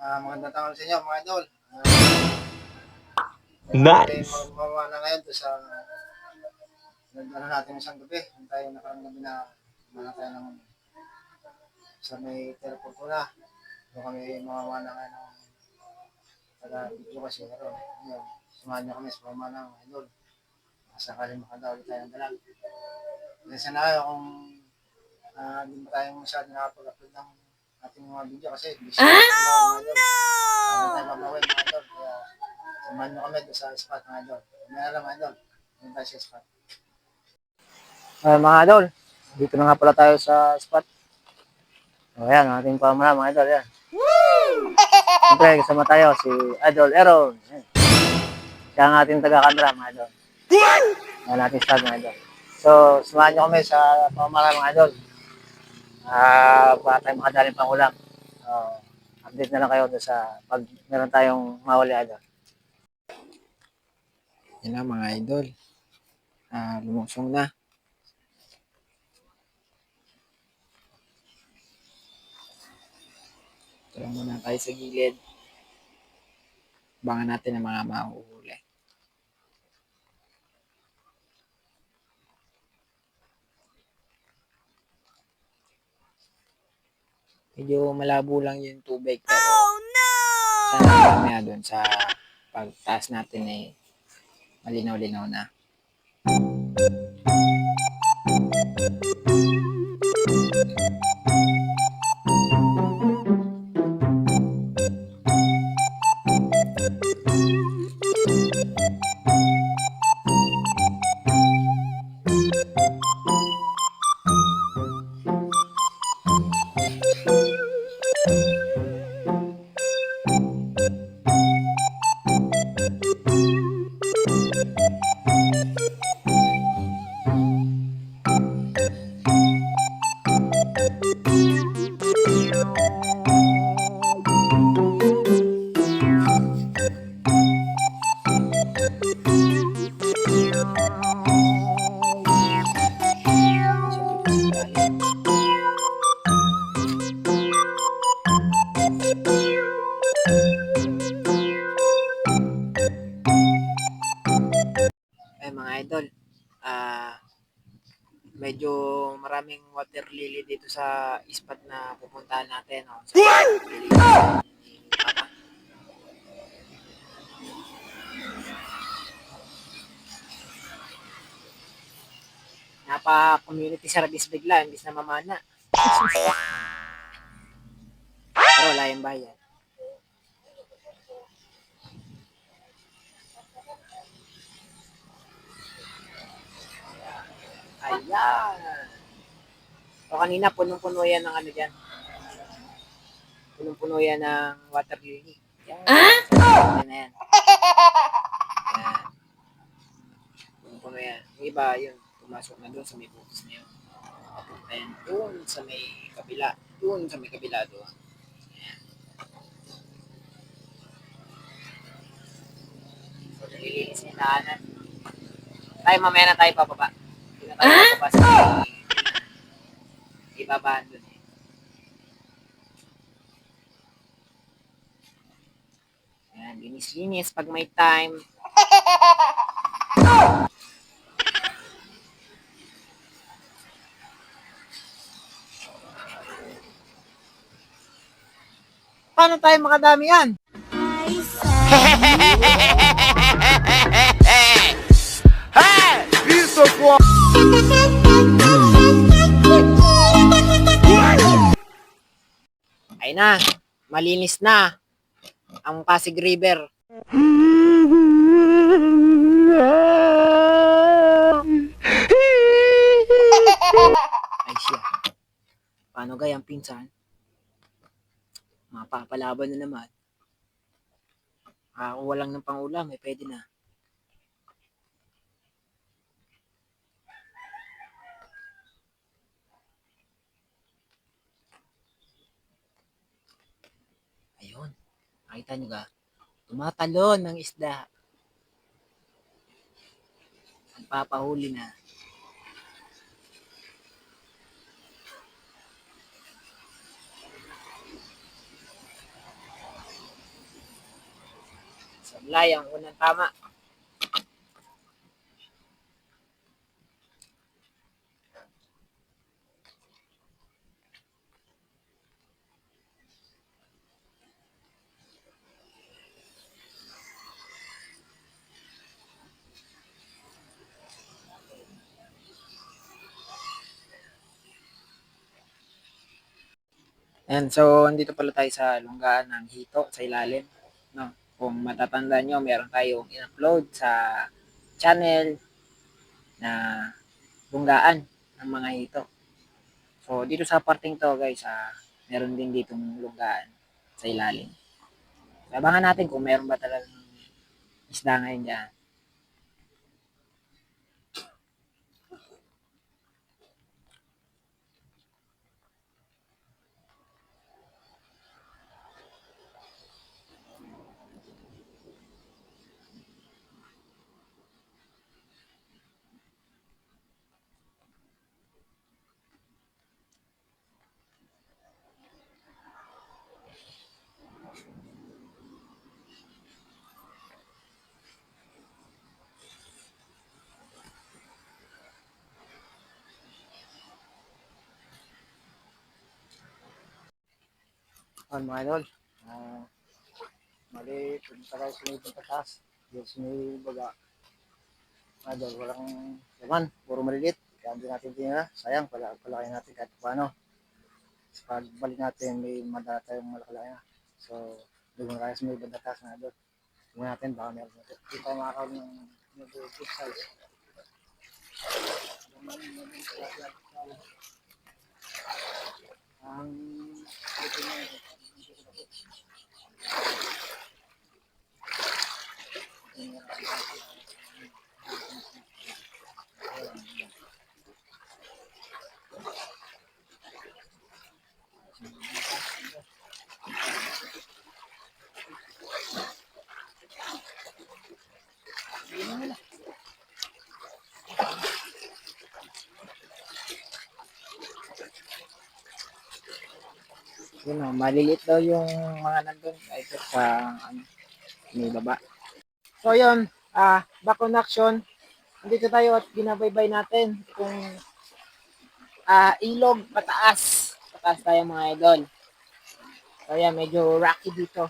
Magandang tanghali sa inyo, mga idol. Nice. Mamamana ngayon doon sa natin isang gabi. Yung tayo nakarang gabi na mana tayo ng sa may Terrafortuna. Doon kami mamamana ngayon ng taga-video kasi. Pero, yun, sumahan niyo kami sa mamamana ng idol. Sakaling makadawali tayo ng dalag. Kasi na kayo kung hindi ba tayo masyado nakapag-upload ng ating mga video kasi busy mga idol. Ano tayo mamawin mga idol. Kaya samahan nyo kami doon sa spot mga idol. May alam mga idol. Doon tayo sa spot. Mga idol, dito na nga pala tayo sa spot. O yan, ating pamana mga idol. Yan. Siyempre, kasama tayo si Idol Aaron. Yan. Siya ang ating taga-camera mga idol. Yan ating spot mga idol. So, samahan nyo kami sa pamana mga idol. Para tayo makadaling pang ulam. Update na lang kayo doon sa pag meron tayong mawali idol. Yan na mga idol. Lumusong na. Tara muna tayo sa gilid. Abangan natin ang mga mahuhuli. Medyo malabo lang yung tubig pero sana mamaya doon sa pagtaas natin malinaw-linaw na. Mga idol, medyo maraming water lily dito sa spot na pupuntahan natin. Napa-community service bigla, imbis na mamana. Pero wala yung bayan. Ayan. So kanina punong-puno yan ng ano dyan. Punong-puno yan ng water lily. Yan. Yan na yan. Yan. Punong-puno yan. Yung iba yun, pumasok na doon sa may butas na yun. Papunta yan doon sa may kabila. Doon sa may kabila doon. Yan. So nililinis yung daanan. Tayo mamaya na tayo pababa. Hindi na tayo pababa sa ibabaan doon eh. Yan, linis-linis pag may time. Paano tayo makadami yan? Ay na, malinis na ang Pasig River. Ay siya. Paano gayang pinsan? Mapapalaban na naman. Kung walang ng pangulam, pwede na. Ayun. Nakita nyo ga? Tumatalon ng isda. Nagpapahuli na. Layang, unang tama. And so, andito pala tayo sa lunggaan ng hito sa ilalim. No? Kung matatandaan nyo, meron tayong in-upload sa channel na lunggaan ng mga hito. So, dito sa parting to guys, meron din ditong lunggaan sa ilalim. So, abangan natin kung meron ba talagang isda ngayon dyan. Mga idol, mali, punta tayo sa may pagkatas. Yung sa may baga, mga idol, walang laman, puro malilit. Kaya hindi natin tingnan, sayang, palaki natin kahit paano. Sa pagbalik natin, may madala tayong malaki na. So, doon tayo sa may pagkatas mga idol. Tingnan natin, baka meron natin. Hindi tayo makakaroon ng good size. Ang ito na Yun o, maliliit daw yung mga nandun. Ito sa may baba. So yun, back on action. Dito tayo at binabaybay natin kung ilog pataas. Pataas tayo mga idol. So yan, medyo rocky dito.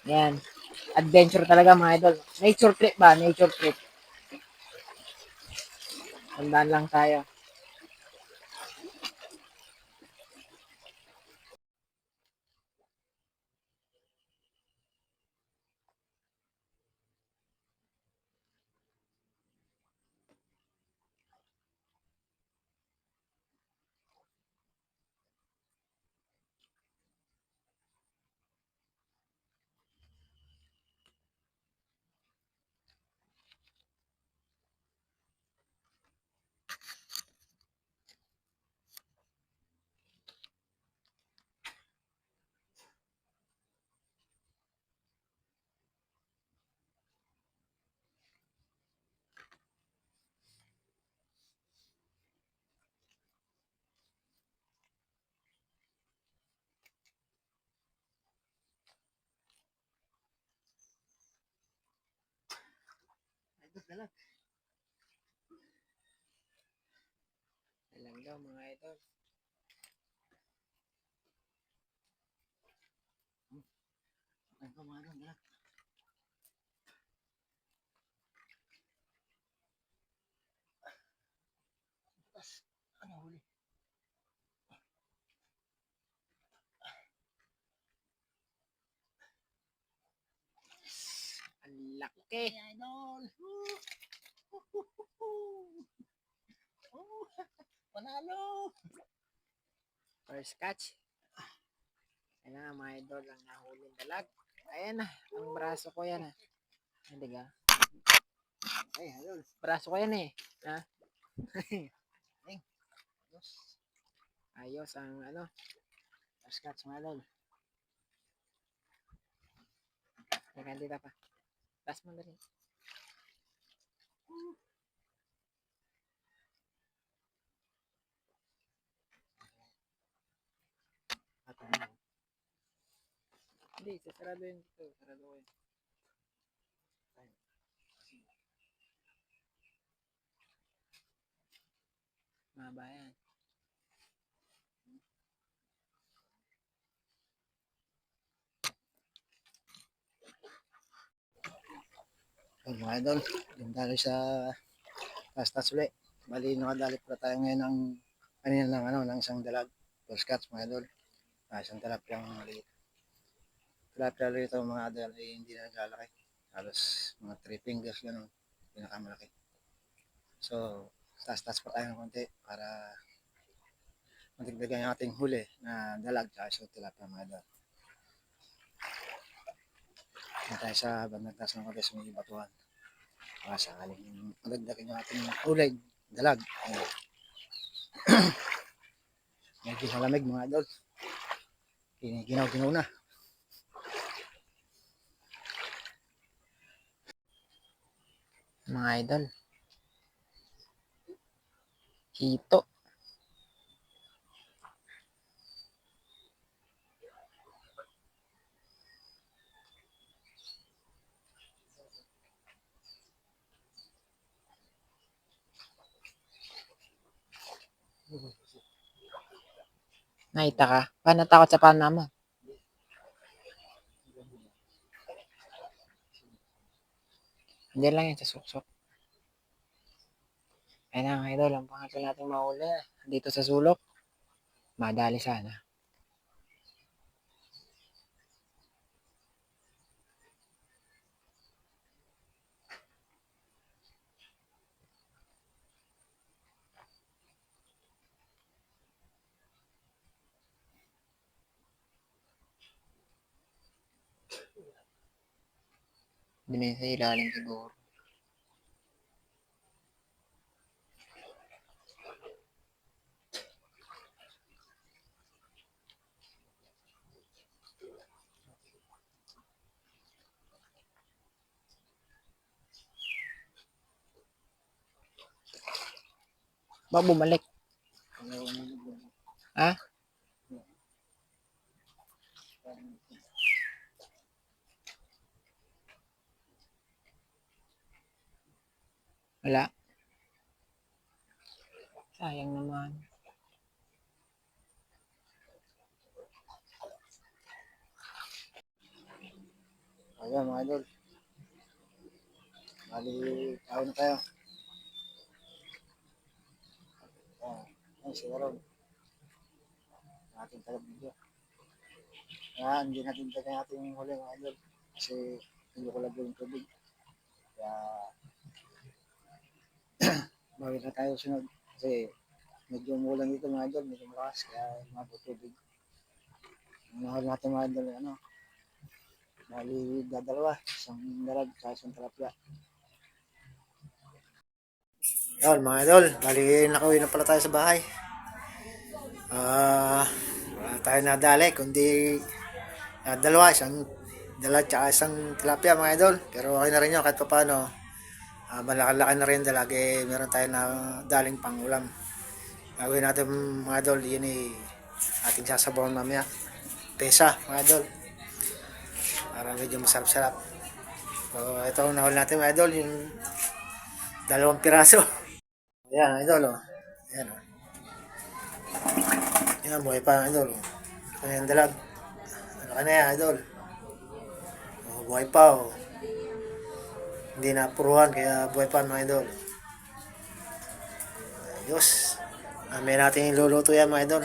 Yan. Adventure talaga mga idol. Nature trip ba? Nature trip. Tandaan lang tayo. Dalag. Dalag daw mga idol. Ano mga idol, dalag. Ano huli? Ang laki. Idol! Panalo! First catch. Ayan na mga idol, ang nahuling dalag. Ayan na, ang braso ko yan. Hindi ka? Ay, idol. Braso ko yan eh. Ha? Ay, Diyos. Ayos ang ano. First catch mga idol. Teka, dito pa. Tas mo dali. At ano? Hindi, sasarado yun dito. Sarado ko yun. Mahaba yan. Ayun, mga idol, yung dali sa taas-taas ulit. Bali, nakadali pala tayo ngayon ng kanina ng, ng isang dalag. Full scotch, mga idol. Isang tilapia yung maliit. Tilapia rito mga idol ay hindi na naglalaki. Halos mga 3 fingers ganun. Pinakamalaki. So, taas-taas pa tayo ng konti para matigdagan yung ating huli na dalag sa isang tilapia mga idol. Na tayo sa bandang taas ng konti sa may batuhan. Para sakaling madagdagan yung ating huli, dalag. Ayun. Medyo malamig mga idol. Ginaw-ginaw na. Mga idol. Hito. Naita ka? Paano takot sa pana mo? Hindi lang yan sa suksok. Ayun na mga idol, ang pangatlo natin mahuli. Dito sa sulok. Madali sana. Hindi na yun sa ilalim siguro. Baka bumalik. Ha? Wala. Sayang naman. Ayan mga idol. Bali, tao na tayo. Ayan, siguro. Ating talabidyo. Kaya hindi natin tagay ating huli mga idol. Kasi hindi ko labo yung tubig. Kaya bawal na tayo sunod. Kasi medyo umulan dito mga idol. Medyo malakas. Kaya mabot tubig. Nahal natin mga idol. Ano, bali dadalawa. Isang dalag sa isang talapia. Yun mga idol. Bali nakauwi na pala tayo sa bahay. Wala tayo nadali. Kundi dalawa. Isang dalag tsaka isang tilapia mga idol. Pero okay na rin yun kahit pa paano. Malaki-laki na rin dalag meron tayo na daling pangulam. Gagawin natin mga idol, yun ating sasabawan mamaya. Pesa mga idol. Para medyo masarap-sarap. So ito ang nahuli natin mga idol, yung 2 piraso. Ayan idol oh. Ayan oh. Yan buhay pa idol. Ito yung dalag. Ano ka na yan idol. Buhay pa oh. Hindi na puruhan kaya buhay pa mga idol. Ayos. May natin iluluto yan mga idol.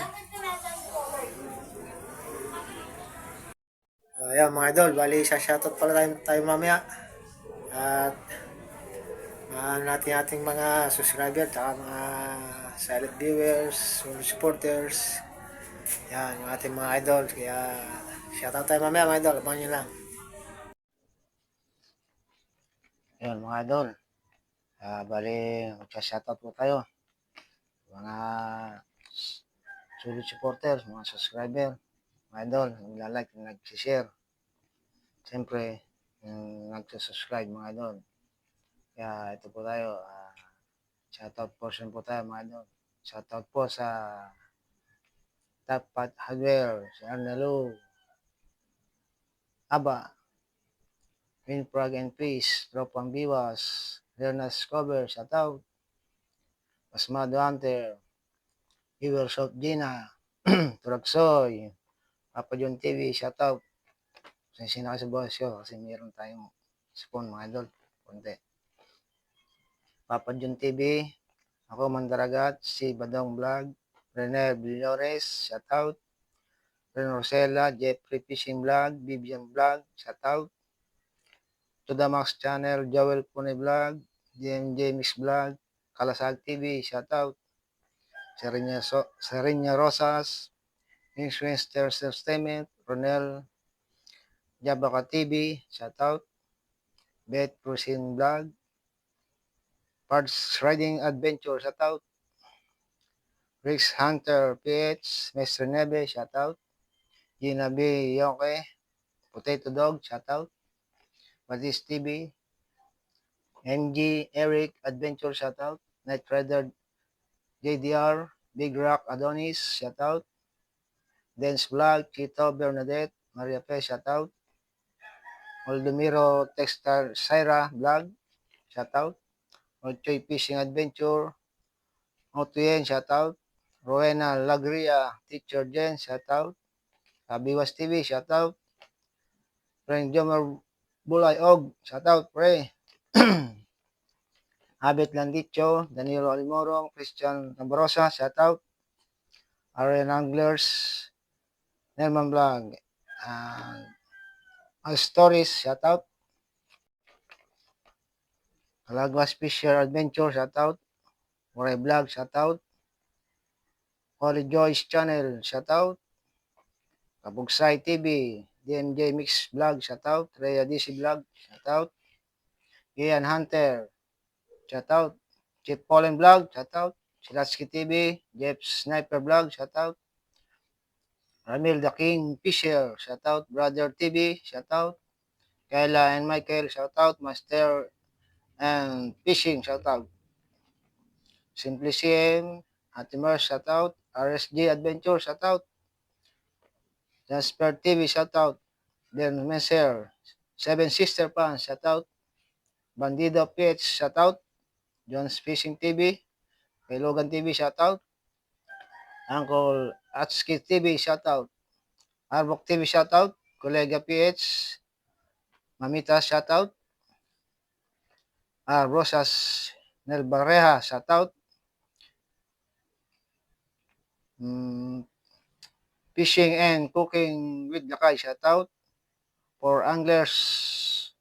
Ayan mga idol, bali sa shoutout pala tayo mamaya. At natin ating mga subscriber at mga silent viewers, supporters. Yan, yung ating mga idol. Kaya shoutout tayo mamaya mga idol, abangan nyo lang. Ayan mga idol. Bali, magsa-shoutout po tayo. Mga solid supporters, mga subscriber, mga idol, nagla-like, nag-share. Siyempre, yung nagsusubscribe mga idol. Kaya ito po tayo, shoutout portion po tayo mga idol. Shoutout po sa Top Pot Hardware, si Arnalo, Aba, Winfrog and Fish, Tropang Biwas, Lernas Cover, shoutout, Pasmado Hunter, Viewers of Gina, Turagsoy, Papa John TV, shoutout. Sensya na kayo sa boss ko kasi meron tayong spoon mga idol. Konti. Papa John TV, ako Mandaragat, si Badong Vlog, Rene Villores, shoutout. Ren Rosella, Jeffrey Fishing Vlog, Vivian Vlog, shoutout. To the Max Channel, Joel Pune Vlog, DMJ Mix Vlog, Kalasag TV, shoutout. Serinya Rosas, Influencer Entertainment, Ronel Jabaka TV, shoutout. Beth Cruisin Vlog, Parts Riding Adventure, shoutout. Rex Hunter PH, Mr. Nebe, shoutout. Gina B. Yoke, Potato Dog, shoutout. Batis TV, MG Eric Adventure, shoutout. Night Rider JDR, Big Rock Adonis, shoutout. Dance Vlog, Chito Bernadette, Maria Pe, shoutout. Oldomiro Textar Syra Vlog, shoutout. Ochoy Fishing Adventure, Otuyen, shoutout. Rowena Lagria, Teacher Jen, shoutout. Kabiwas TV, shoutout. Friend Jomer Bulay Og, shoutout, pre. Habit Landicho, Danilo Alimorong, Christian Nabrosa, shoutout. Aren Anglers, Nelman Vlog, All Stories, shoutout. Alagwas Fisher Adventure, shoutout. Moray Vlog, shoutout. Holy Joyce Channel, shoutout. Kabugsay TV, DMJ Mix Vlog, shoutout. Rhea DC Vlog, shoutout. Ian Hunter, shoutout. Chip Pollen Vlog, shoutout. Silatsky TV, Jeff Sniper Vlog, shoutout. Ramil the King Fisher, shoutout. Brother TV, shoutout. Kayla and Michael, shoutout. Master and Fishing, shoutout. Simply CM, Atimer, shoutout. RSG Adventure, shoutout. Jasper TV, shoutout. Dan Messer, Seven Sister Pan, shoutout. Bandido PH, shoutout. Jones Fishing TV, kay Logan TV, shoutout. Uncle Atski TV, shoutout. Arbok TV, shoutout. Kolega PH, Mamita, shoutout. Rosas Nelbareja, shoutout. Fishing and Cooking with Lakay, shoutout. For Anglers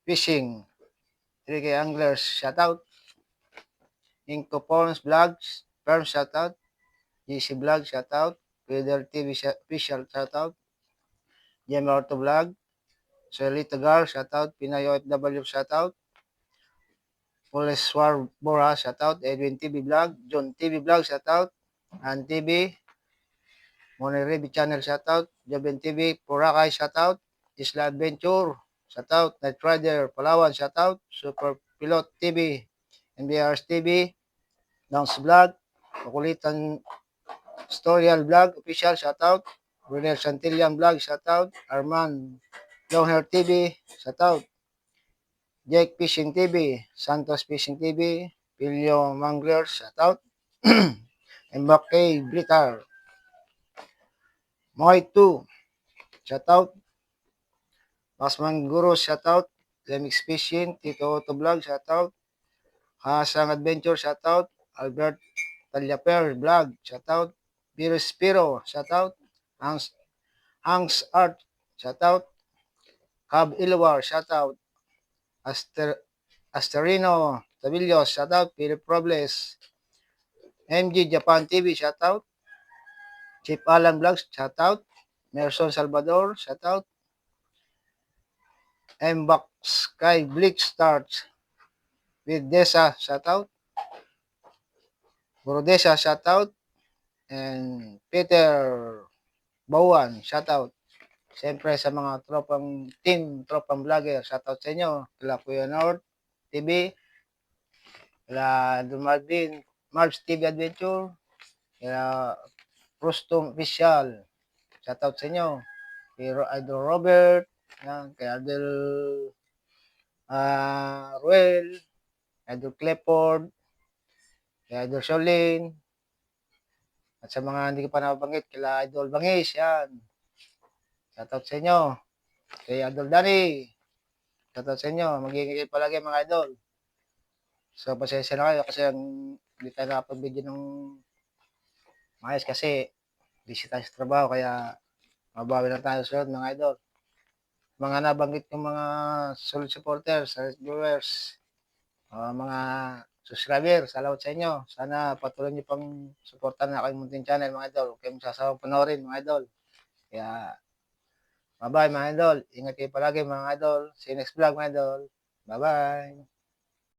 Fishing, 3K Anglers, shoutout. Inco Forms Vlogs, Firm, shoutout. GC Vlog, shoutout. Peter TV Official, shoutout. Gemma Orto Vlog, Solita Gar, shoutout. Pinay OFW, shoutout. Poleswar Bora, shoutout. Edwin TV Vlog, John TV Vlog, shoutout. Han TV, Moneribi Channel, shoutout. Joben TV, Purakay, shoutout. Isla Adventure, shoutout. Night Rider, Palawan, shoutout. Super Pilot TV, NBRs TV, Downs Vlog, Kukulitan Storyal Vlog, Official, shoutout. Brunel Santillan Vlog, shoutout. Arman Longhair TV, shoutout. Jake Fishing TV, Santos Fishing TV, Pilio Manglers, shoutout. Mbake Blitar, Moy 2, shoutout. Pasman Guru, shoutout. Lemix Fishing, Tito Auto Vlog, shoutout. Hasang Adventure, shoutout. Albert Talyaper Vlog, shoutout. Virus Spiro, shoutout. Ang's Art, shoutout. Cab Ilwar, shoutout. Asterino Tabillos, shoutout. Philip Robles, MG Japan TV, shoutout. Chip Alan Vlogs, shoutout. Merson Salvador, shoutout. Mbox Sky Bleach Starts with Desa, shoutout. Borodesa, shoutout. And Peter Bawan, shoutout. Siyempre sa mga tropang vlogger, shoutout sa inyo. Kila Kuya Nord TV, kila Dumarvin, Marbs TV Adventure, kila Prostong Official, shoutout sa inyo. Kila Idol Robert, Yan, kay Idol Ruel, Idol Clifford, kay Idol Sholin, at sa mga hindi ko pa nabanggit, kila Idol Bangis, yan. Shoutout sa inyo. Kay Idol Danny, shoutout sa inyo. Mag-iingay palagi mga idol. So, pasensya na kayo kasi hindi tayo nakapag-video ng maayos kasi busy tayo sa trabaho kaya mabawi lang tayo sa mga idol. Mga nabanggit yung mga solid supporters, solid viewers, mga subscriber, salamat sa inyo. Sana patuloy niyo pang suportahan na aking munting channel mga idol. Huwag kayong sasawang panoorin mga idol. Kaya, bye-bye mga idol. Ingat kayo palagi mga idol. See you next vlog mga idol. Bye-bye.